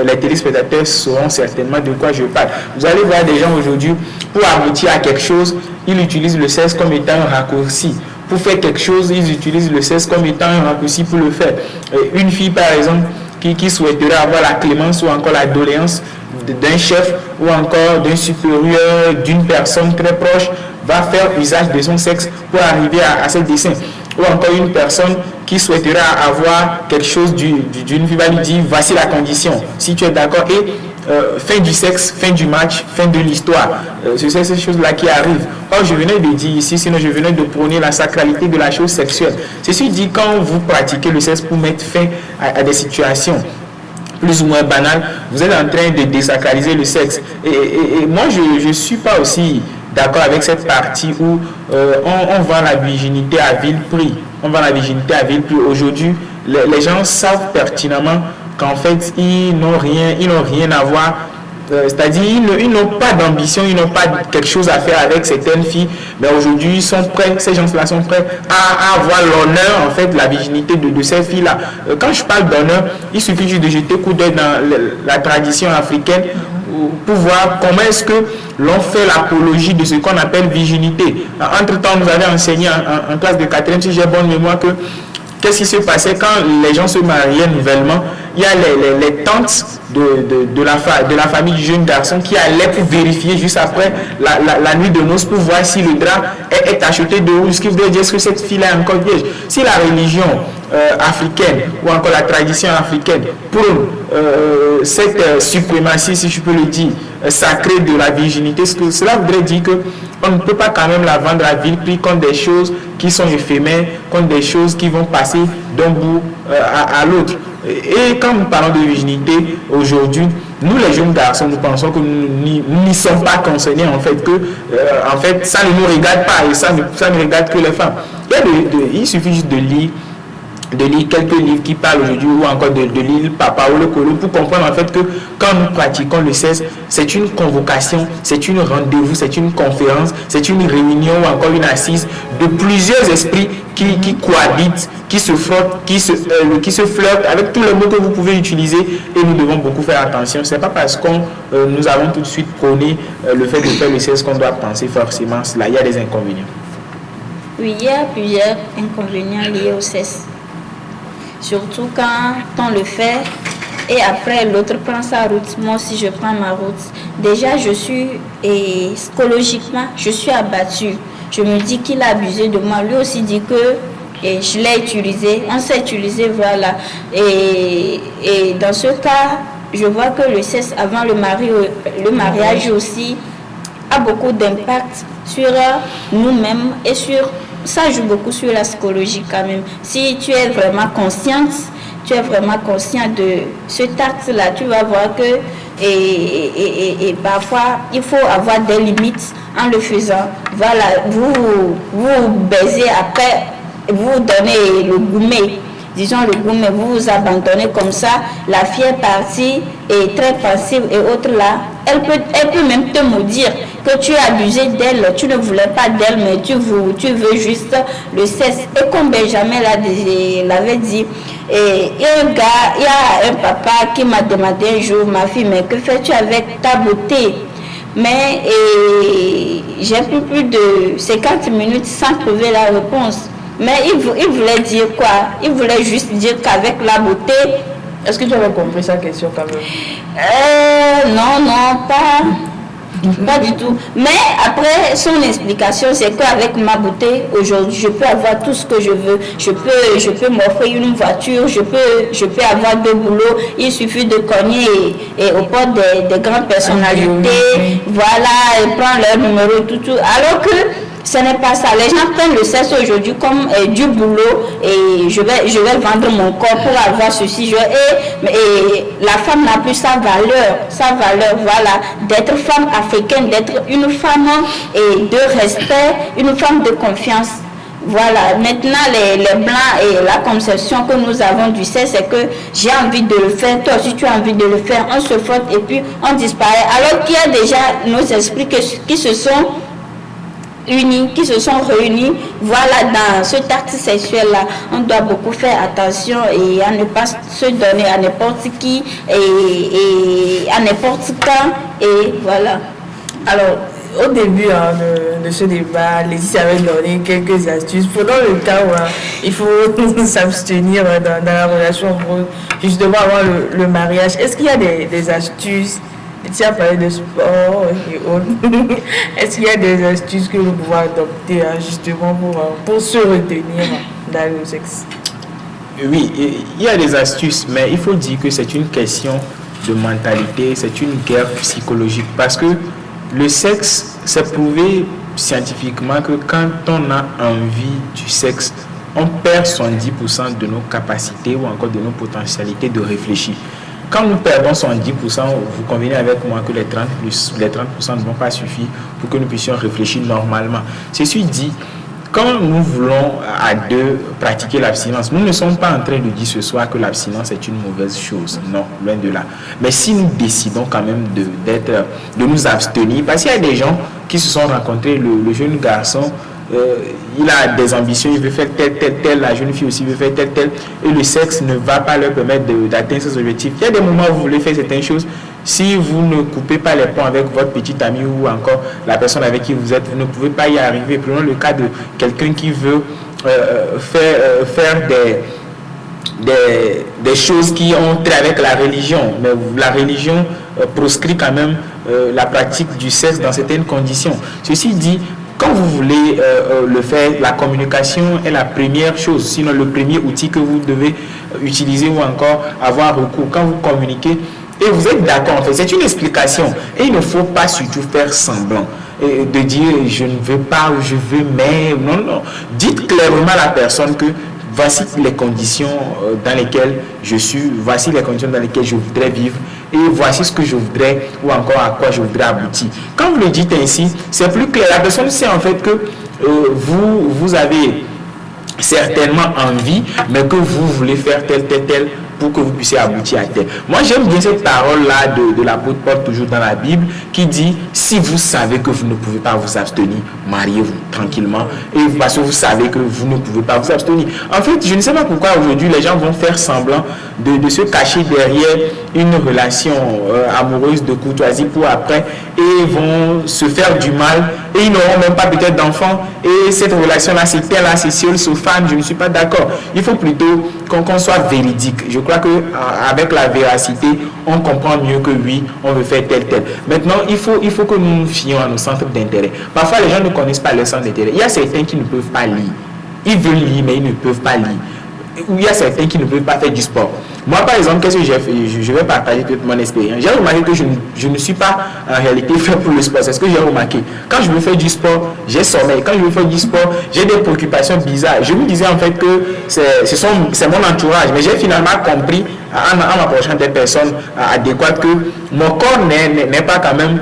Les téléspectateurs sauront certainement de quoi je parle. Vous allez voir des gens aujourd'hui, pour aboutir à quelque chose, ils utilisent le sexe comme étant un raccourci. Pour faire quelque chose, ils utilisent le sexe comme étant un raccourci pour le faire. Une fille, par exemple, qui souhaiterait avoir la clémence ou encore la doléance d'un chef ou encore d'un supérieur, d'une personne très proche, va faire usage de son sexe pour arriver à ses desseins. Ou encore une personne qui souhaiterait avoir quelque chose d'une fille va lui dire voici la condition, si tu es d'accord, et fin du sexe, fin du match, fin de l'histoire. C'est ces choses-là qui arrivent. Or, je venais de dire ici, sinon je venais de prôner la sacralité de la chose sexuelle. Ceci dit, quand vous pratiquez le sexe pour mettre fin à des situations plus ou moins banales, vous êtes en train de désacraliser le sexe. Et moi, je ne suis pas aussi d'accord avec cette partie où on vend la virginité à vil prix. On vend la virginité à vil prix. Aujourd'hui, les gens savent pertinemment qu'en fait, ils n'ont rien à voir. C'est-à-dire, ils n'ont pas d'ambition, ils n'ont pas quelque chose à faire avec certaines filles, mais aujourd'hui, ils sont prêts, ces gens-là sont prêts à avoir l'honneur, en fait, la virginité de ces filles-là. Quand je parle d'honneur, il suffit juste de jeter coup d'œil dans la tradition africaine pour voir comment est-ce que l'on fait l'apologie de ce qu'on appelle virginité. Entre-temps, nous avions enseigné en classe de 4e, si j'ai bonne mémoire, que qu'est-ce qui se passait quand les gens se mariaient nouvellement? Il y a les tantes de la famille du jeune garçon qui allaient pour vérifier juste après la nuit de noces pour voir si le drap est acheté de où, ce qui veut dire est-ce que cette fille-là est encore vierge. Si la religion africaine ou encore la tradition africaine prône cette suprématie, si je peux le dire, sacrée de la virginité, cela voudrait dire qu'on ne peut pas quand même la vendre à vil prix comme des choses qui sont éphémères, comme des choses qui vont passer d'un bout à l'autre. Et quand nous parlons de virginité aujourd'hui, nous les jeunes garçons, nous pensons que nous n'y sommes pas concernés, en fait, ça ne nous regarde pas et ça ne regarde que les femmes. Il suffit juste de lire quelques livres qui parlent aujourd'hui ou encore de lire Papa ou le Colo pour comprendre en fait que quand nous pratiquons le sexe, c'est une convocation, c'est une rendez-vous, c'est une conférence, c'est une réunion ou encore une assise de plusieurs esprits qui cohabitent, qui se frottent, qui se flirtent avec tous les mots que vous pouvez utiliser, et nous devons beaucoup faire attention. C'est pas parce que nous avons tout de suite prôné le fait de faire le sexe qu'on doit penser forcément cela. Il y a des inconvénients. Oui, il y a plusieurs inconvénients liés au sexe. Surtout quand on le fait et après l'autre prend sa route. Moi aussi je prends ma route. Déjà psychologiquement je suis abattue. Je me dis qu'il a abusé de moi. Lui aussi dit que je l'ai utilisé. On s'est utilisé, voilà. Et dans ce cas, je vois que le sexe avant le mariage aussi a beaucoup d'impact sur nous-mêmes et ça joue beaucoup sur la psychologie quand même. Si tu es vraiment conscient de cet acte-là, tu vas voir que et parfois il faut avoir des limites en le faisant. Voilà, vous baisez après, vous donnez le gourmet. Disons le goût, mais vous vous abandonnez comme ça, la fille est partie et très passive et autres là, elle peut même te maudire que tu as abusé d'elle, tu ne voulais pas d'elle, mais tu veux juste le sexe. Et comme Benjamin l'avait dit, et un gars, il y a un papa qui m'a demandé un jour, ma fille, mais que fais-tu avec ta beauté? Mais j'ai pris plus de 50 minutes sans trouver la réponse. Mais il voulait dire quoi? Il voulait juste dire qu'avec la beauté... Est-ce que tu avais compris sa question quand même? Non, pas du tout. Mais après, son explication, c'est qu'avec ma beauté, aujourd'hui, je peux avoir tout ce que je veux. Je peux m'offrir une voiture, je peux avoir deux boulots. Il suffit de cogner et au port des grandes personnalités, voilà, et prendre leur numéro, tout. Alors que ce n'est pas ça. Les gens prennent le sexe aujourd'hui comme du boulot et je vais vendre mon corps pour avoir ceci. Et la femme n'a plus sa valeur, voilà, d'être femme africaine, d'être une femme de respect, une femme de confiance. Voilà, maintenant les blancs et la conception que nous avons du sexe, c'est que j'ai envie de le faire, toi aussi tu as envie de le faire, on se frotte et puis on disparaît. Alors qu'il y a déjà nos esprits qui se sont unis, qui se sont réunis. Voilà, dans cet acte sexuel-là, on doit beaucoup faire attention et à ne pas se donner à n'importe qui et à n'importe quand. Et voilà. Alors, au début de ce débat, Laetitia avait donné quelques astuces. Pendant le cas où il faut s'abstenir dans la relation amoureuse, justement avant le mariage, est-ce qu'il y a des astuces? Laetitia a parlé de sport et autres. Est-ce qu'il y a des astuces que nous pouvons adopter justement pour se retenir dans le sexe? Oui, il y a des astuces, mais il faut dire que c'est une question de mentalité, c'est une guerre psychologique. Parce que le sexe, c'est prouvé scientifiquement que quand on a envie du sexe, on perd 70% de nos capacités ou encore de nos potentialités de réfléchir. Quand nous perdons 70%, vous convenez avec moi que les 30% ne vont pas suffire pour que nous puissions réfléchir normalement. Ceci dit, quand nous voulons à deux pratiquer l'abstinence, nous ne sommes pas en train de dire ce soir que l'abstinence est une mauvaise chose. Non, loin de là. Mais si nous décidons quand même de nous abstenir, parce qu'il y a des gens qui se sont rencontrés, le jeune garçon, il a des ambitions, il veut faire tel, la jeune fille aussi veut faire tel, et le sexe ne va pas leur permettre d'atteindre ses objectifs. Il y a des moments où vous voulez faire certaines choses, si vous ne coupez pas les ponts avec votre petit ami ou encore la personne avec qui vous êtes, vous ne pouvez pas y arriver. Prenons le cas de quelqu'un qui veut faire des choses qui ont trait avec la religion, mais la religion proscrit quand même la pratique du sexe dans certaines conditions. Ceci dit, quand vous voulez le faire, la communication est la première chose, sinon le premier outil que vous devez utiliser ou encore avoir recours. Quand vous communiquez et vous êtes d'accord, en fait, c'est une explication. Et il ne faut pas surtout faire semblant de dire je ne veux pas ou je veux mais. Non. Dites clairement à la personne que voici les conditions dans lesquelles je suis, voici les conditions dans lesquelles je voudrais vivre et voici ce que je voudrais ou encore à quoi je voudrais aboutir. Quand vous le dites ainsi, c'est plus clair. La personne sait en fait que vous avez certainement envie, mais que vous voulez faire tel pour que vous puissiez aboutir à tel. Moi, j'aime bien cette parole-là de l'apôtre Paul, toujours dans la Bible, qui dit, si vous savez que vous ne pouvez pas vous abstenir, mariez-vous tranquillement, et parce que vous savez que vous ne pouvez pas vous abstenir. En fait, je ne sais pas pourquoi aujourd'hui, les gens vont faire semblant de se cacher derrière une relation amoureuse de courtoisie pour après, et vont se faire du mal, et ils n'auront même pas peut-être d'enfants, et cette relation-là, c'est tel, c'est ciel, c'est fan, je ne suis pas d'accord. Il faut plutôt qu'on soit véridique. Je crois qu'avec la véracité, on comprend mieux que oui, on veut faire tel. Maintenant, il faut que nous nous fions à nos centres d'intérêt. Parfois, les gens ne connaissent pas leurs centres d'intérêt. Il y a certains qui ne peuvent pas lire. Ils veulent lire, mais ils ne peuvent pas lire. Ou il y a certains qui ne peuvent pas faire du sport. Moi, par exemple, qu'est-ce que j'ai fait? Je vais partager toute mon expérience. J'ai remarqué que je ne suis pas en réalité fait pour le sport. C'est ce que j'ai remarqué. Quand je veux faire du sport, j'ai sommeil. Quand je veux faire du sport, j'ai des préoccupations bizarres. Je me disais en fait que c'est mon entourage. Mais j'ai finalement compris, en m'approchant des personnes adéquates, que mon corps n'est pas quand même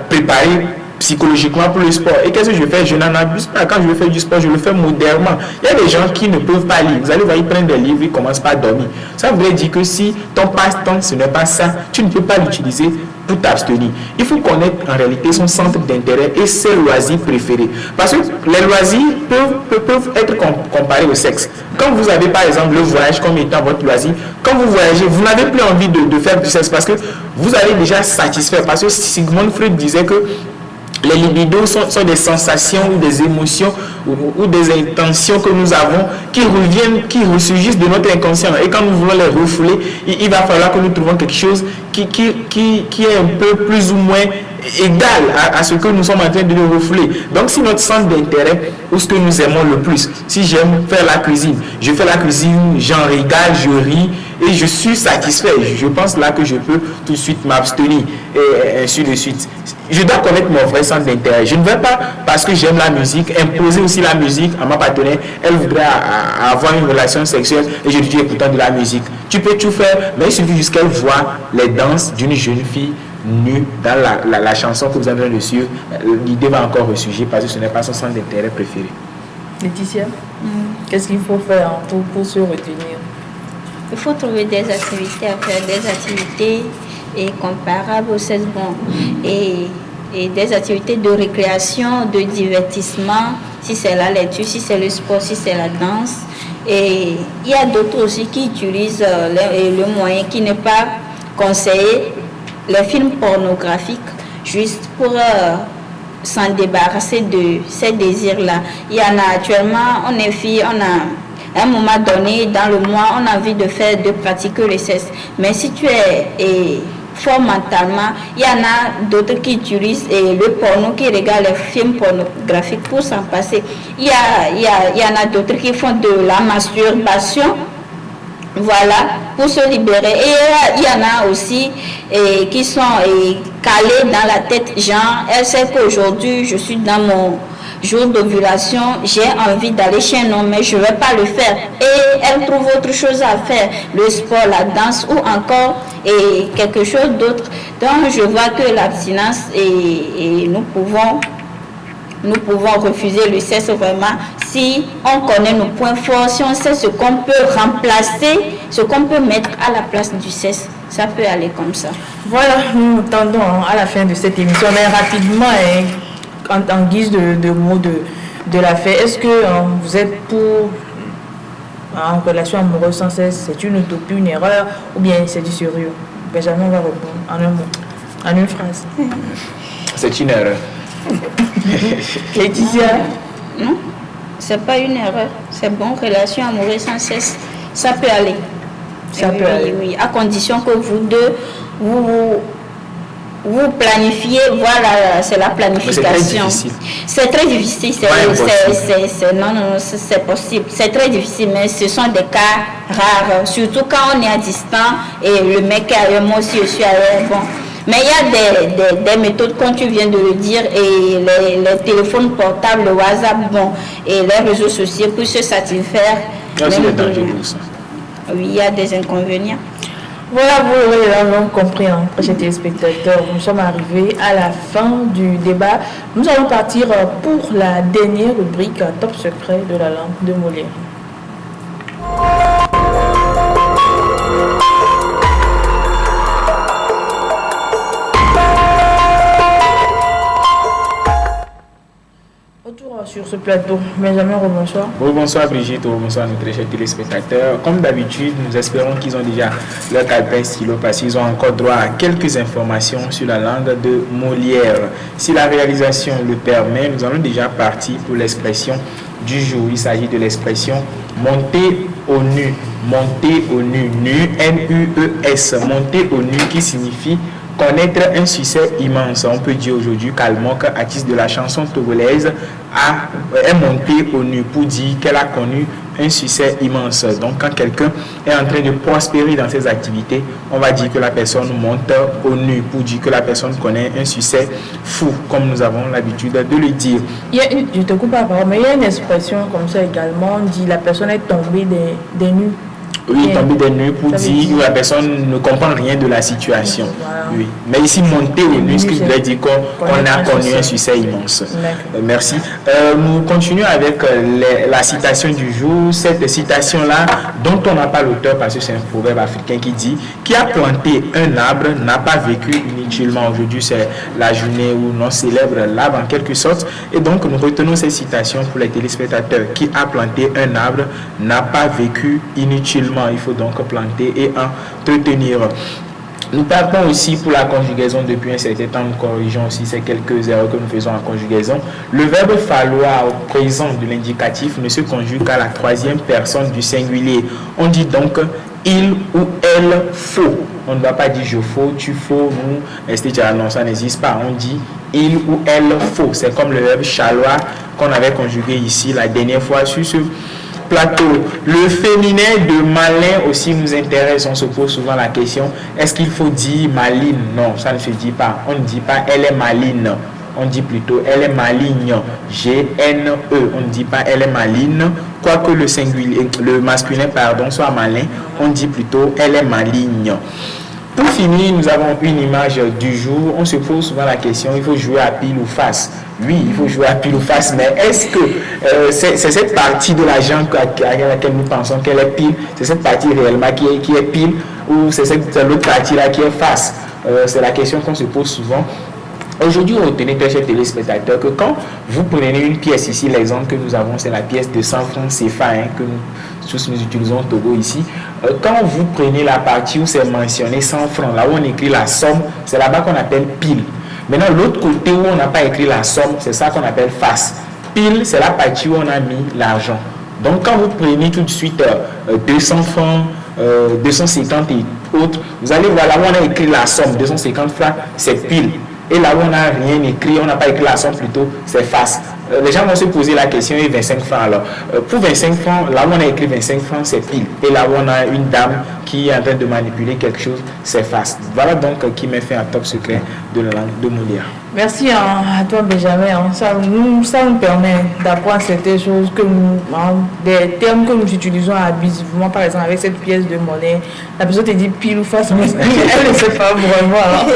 préparé psychologiquement pour le sport. Et qu'est-ce que je fais? Je n'en abuse pas. Quand je veux faire du sport, je le fais modérément. Il y a des gens qui ne peuvent pas lire. Vous allez voir, ils prennent des livres, ils commencent pas à dormir. Ça voudrait dire que si ton passe-temps, ce n'est pas ça, tu ne peux pas l'utiliser pour t'abstenir. Il faut connaître en réalité son centre d'intérêt et ses loisirs préférés. Parce que les loisirs peuvent être comparés au sexe. Quand vous avez par exemple le voyage comme étant votre loisir, quand vous voyagez, vous n'avez plus envie de faire du sexe parce que vous allez déjà satisfaire. Parce que Sigmund Freud disait que les libidos sont des sensations ou des émotions ou des intentions que nous avons qui reviennent, qui ressurgissent de notre inconscient. Et quand nous voulons les refouler, il va falloir que nous trouvions quelque chose qui est un peu plus ou moins égal à ce que nous sommes en train de le refouler. Donc si notre centre d'intérêt ou ce que nous aimons le plus, si j'aime faire la cuisine, je fais la cuisine, j'en régale, je ris et je suis satisfait. Je pense là que je peux tout de suite m'abstenir et ainsi de suite. Je dois connaître mon vrai centre d'intérêt. Je ne vais pas, parce que j'aime la musique, imposer aussi la musique à ma partenaire. Elle voudrait avoir une relation sexuelle et je lui dis écoutant de la musique. Tu peux tout faire, mais il suffit juste qu'elle voit les danses d'une jeune fille nue dans la chanson que vous avez reçue. L'idée va encore ressurgir parce que ce n'est pas son centre d'intérêt préféré. Laetitia, qu'est-ce qu'il faut faire pour se retenir? Il faut trouver des activités à faire, des activités comparables au 16 bon et des activités de récréation, de divertissement, si c'est la lecture, si c'est le sport, si c'est la danse. Et il y a d'autres aussi qui utilisent le moyen qui n'est pas conseillé, les films pornographiques, juste pour s'en débarrasser de ces désirs-là. Il y en a actuellement, on est filles, on a à un moment donné, dans le mois, on a envie de pratiquer le sexe. Mais si tu es fort mentalement, il y en a d'autres qui utilisent le porno, qui regardent les films pornographiques pour s'en passer. Il y en a d'autres qui font de la masturbation, voilà, pour se libérer. Et il y en a aussi qui sont calés dans la tête, genre, elle sait qu'aujourd'hui, je suis dans mon jour d'ovulation, j'ai envie d'aller chez un homme, mais je ne vais pas le faire. Et elle trouve autre chose à faire, le sport, la danse ou encore quelque chose d'autre. Donc je vois que l'abstinence et nous pouvons refuser le sexe vraiment si on connaît nos points forts, si on sait ce qu'on peut remplacer, ce qu'on peut mettre à la place du sexe. Ça peut aller comme ça. Voilà, nous tendons à la fin de cette émission, mais rapidement, en guise de mots de la fin, est-ce que vous êtes pour en relation amoureuse sans cesse, c'est une utopie, une erreur, ou bien c'est du sérieux? Benjamin va répondre en un mot, en une phrase. C'est une erreur. Laetitia? Non, c'est pas une erreur. C'est bon, relation amoureuse sans cesse, ça peut aller. Ça peut aller. Oui, à condition que vous deux, vous planifiez, voilà, c'est la planification. C'est très difficile. C'est possible. C'est très difficile, mais ce sont des cas rares. Surtout quand on est à distance et le mec est ailleurs, moi aussi je suis ailleurs. Bon. Mais il y a des méthodes, comme tu viens de le dire, et les téléphones portables, le WhatsApp, bon, et les réseaux sociaux pour se satisfaire. Oui, il y a des inconvénients. Voilà, vous l'aurez donc compris, chers téléspectateurs, nous sommes arrivés à la fin du débat. Nous allons partir pour la dernière rubrique Top secret de la langue de Molière. Sur ce plateau. Benjamin, bonsoir. Bonsoir Brigitte, bonsoir nos très chers téléspectateurs. Comme d'habitude, nous espérons qu'ils ont déjà leur calepin stylo parce qu'ils ont encore droit à quelques informations sur la langue de Molière. Si la réalisation le permet, nous allons déjà partir pour l'expression du jour. Il s'agit de l'expression monter au nu. Monter au nu. Nu, N-U-E-S. Monter au nu qui signifie connaître un succès immense. On peut dire aujourd'hui qu'Almok, artiste de la chanson togolaise, est montée au nu pour dire qu'elle a connu un succès immense. Donc quand quelqu'un est en train de prospérer dans ses activités, on va dire que la personne monte au nu pour dire que la personne connaît un succès fou, comme nous avons l'habitude de le dire. Je te coupe pas, mais il y a une expression comme ça également, on dit la personne est tombée des nues. Oui, tomber des nues pour dire que la personne ne comprend rien de la situation. Voilà. Oui. Mais ici, monter au nu, ce qui voudrait dire qu'on a connu un succès immense. Merci. Nous continuons avec la citation du jour. Cette citation-là, dont on n'a pas l'auteur parce que c'est un proverbe africain qui dit « Qui a planté un arbre n'a pas vécu inutilement ». Aujourd'hui, c'est la journée où l'on célèbre l'arbre en quelque sorte. Et donc, nous retenons cette citation pour les téléspectateurs. « Qui a planté un arbre n'a pas vécu inutilement ». Il faut donc planter et entretenir. Nous partons aussi pour la conjugaison depuis un certain temps. Nous corrigeons aussi ces quelques erreurs que nous faisons en conjugaison. Le verbe falloir au présent de l'indicatif ne se conjugue qu'à la troisième personne du singulier. On dit donc il ou elle faut. On ne doit pas dire je faut, tu faut, nous, etc. Non, ça n'existe pas. On dit il ou elle faut. C'est comme le verbe chaloir qu'on avait conjugué ici la dernière fois sur ce plateau. Le féminin de malin aussi nous intéresse. On se pose souvent la question, est-ce qu'il faut dire maline? Non, ça ne se dit pas. On ne dit pas elle est maline. On dit plutôt elle est maligne. G-N-E. On ne dit pas elle est maline. Quoique le singulier, le masculin, pardon, soit malin, on dit plutôt elle est maligne. Pour finir, nous avons une image du jour. On se pose souvent la question, il faut jouer à pile ou face. Oui, il faut jouer à pile ou face, mais est-ce que c'est cette partie de l'argent à laquelle nous pensons qu'elle est pile, c'est cette partie réellement qui est pile, ou c'est l'autre partie-là qui est face? C'est la question qu'on se pose souvent. Aujourd'hui, retenez, très chers téléspectateurs, que quand vous prenez une pièce ici, l'exemple que nous avons, c'est la pièce de 100 francs CFA que nous utilisons au Togo ici. Quand vous prenez la partie où c'est mentionné 100 francs, là où on écrit la somme, c'est là-bas qu'on appelle pile. Maintenant, l'autre côté où on n'a pas écrit la somme, c'est ça qu'on appelle face. Pile, c'est la partie où on a mis l'argent. Donc, quand vous prenez tout de suite 200 francs, 250 et autres, vous allez voir là où on a écrit la somme, 250 francs, c'est pile. Et là où on n'a rien écrit, on n'a pas écrit la somme plutôt, c'est face. Les gens vont se poser la question, et 25 francs alors. Pour 25 francs, là où on a écrit 25 francs, c'est pile. Et là où on a une dame qui est en train de manipuler quelque chose, c'est face. Voilà donc qui m'a fait un top secret de la langue de Molière. Merci à toi, Benjamin. Ça nous permet d'apprendre certaines choses, des termes que nous utilisons abusivement, par exemple avec cette pièce de monnaie. La personne te dit pile ou face, mais elle ne sait pas vraiment. Alors.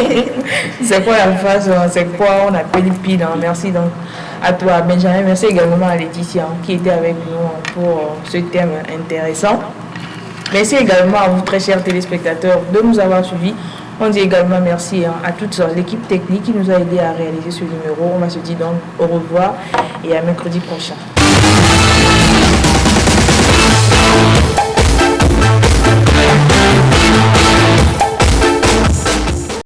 C'est quoi la face, c'est quoi on appelle pile. Merci donc à toi, Benjamin. Merci également à Laetitia qui était avec nous pour ce thème intéressant. Merci également à vous, très chers téléspectateurs, de nous avoir suivis. On dit également merci à toute l'équipe technique qui nous a aidé à réaliser ce numéro. On va se dire donc au revoir et à mercredi prochain.